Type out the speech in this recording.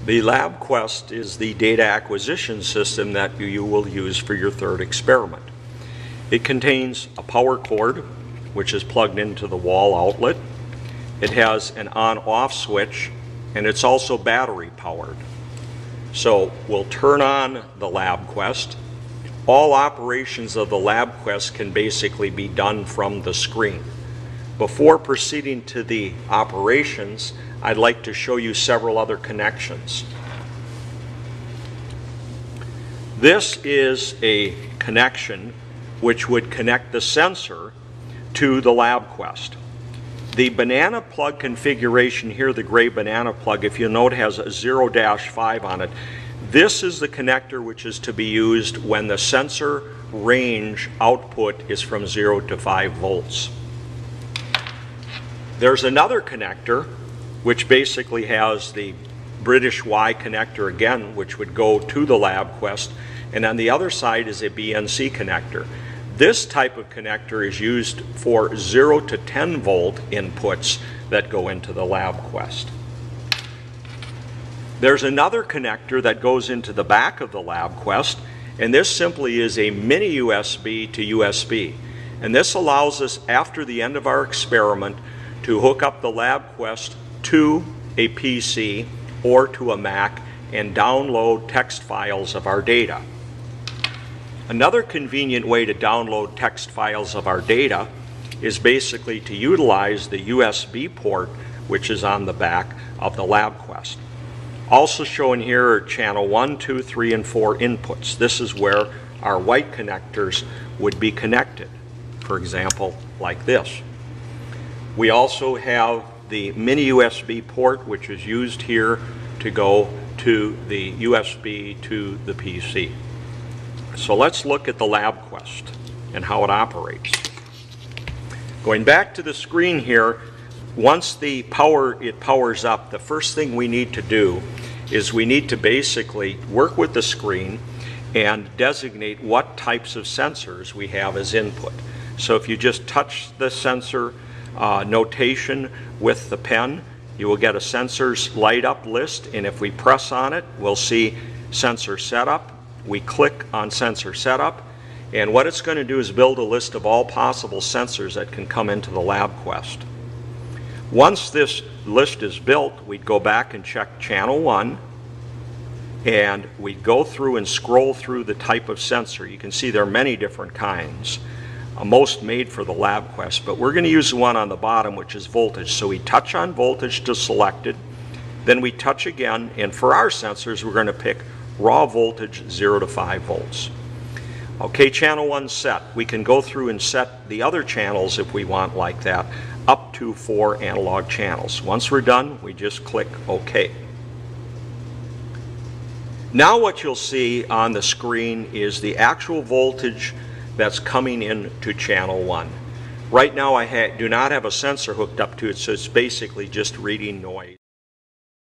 The LabQuest is the data acquisition system that you will use for your third experiment. It contains a power cord, which is plugged into the wall outlet. It has an on-off switch, and it's also battery powered. So we'll turn on the LabQuest. All operations of the LabQuest can basically be done from the screen. Before proceeding to the operations, I'd like to show you several other connections. This is a connection which would connect the sensor to the LabQuest. The banana plug configuration here, the gray banana plug, if you note, has a 0-5 on it. This is the connector which is to be used when the sensor range output is from 0 to 5 volts. There's another connector which basically has the British Y connector again, which would go to the LabQuest, and on the other side is a BNC connector. This type of connector is used for 0 to 10 volt inputs that go into the LabQuest. There's another connector that goes into the back of the LabQuest, and this simply is a mini USB to USB. And this allows us, after the end of our experiment, to hook up the LabQuest to a PC or to a Mac and download text files of our data. Another convenient way to download text files of our data is basically to utilize the USB port which is on the back of the LabQuest. Also shown here are channel 1, 2, 3, and 4 inputs. This is where our white connectors would be connected, for example, like this. We also have the mini USB port, which is used here to go to the USB to the PC. So let's look at the LabQuest and how it operates. Going back to the screen here, once it powers up, the first thing we need to do is we need to basically work with the screen and designate what types of sensors we have as input. So if you just touch the sensor notation with the pen, you will get a sensors light up list, and if we press on it, we'll see sensor setup. We click on sensor setup, and what it's going to do is build a list of all possible sensors that can come into the LabQuest. Once this list is built, we'd go back and check channel 1, and we'd go through and scroll through the type of sensor. You can see there are many different kinds, most made for the LabQuest, but we're going to use the one on the bottom, which is voltage. So we touch on voltage to select it, then we touch again, and for our sensors we're going to pick raw voltage 0 to 5 volts. Okay, channel 1 set. We can go through and set the other channels if we want like that, up to 4 analog channels. Once we're done, we just click OK. Now what you'll see on the screen is the actual voltage that's coming in to channel 1. Right now I do not have a sensor hooked up to it, so it's basically just reading noise.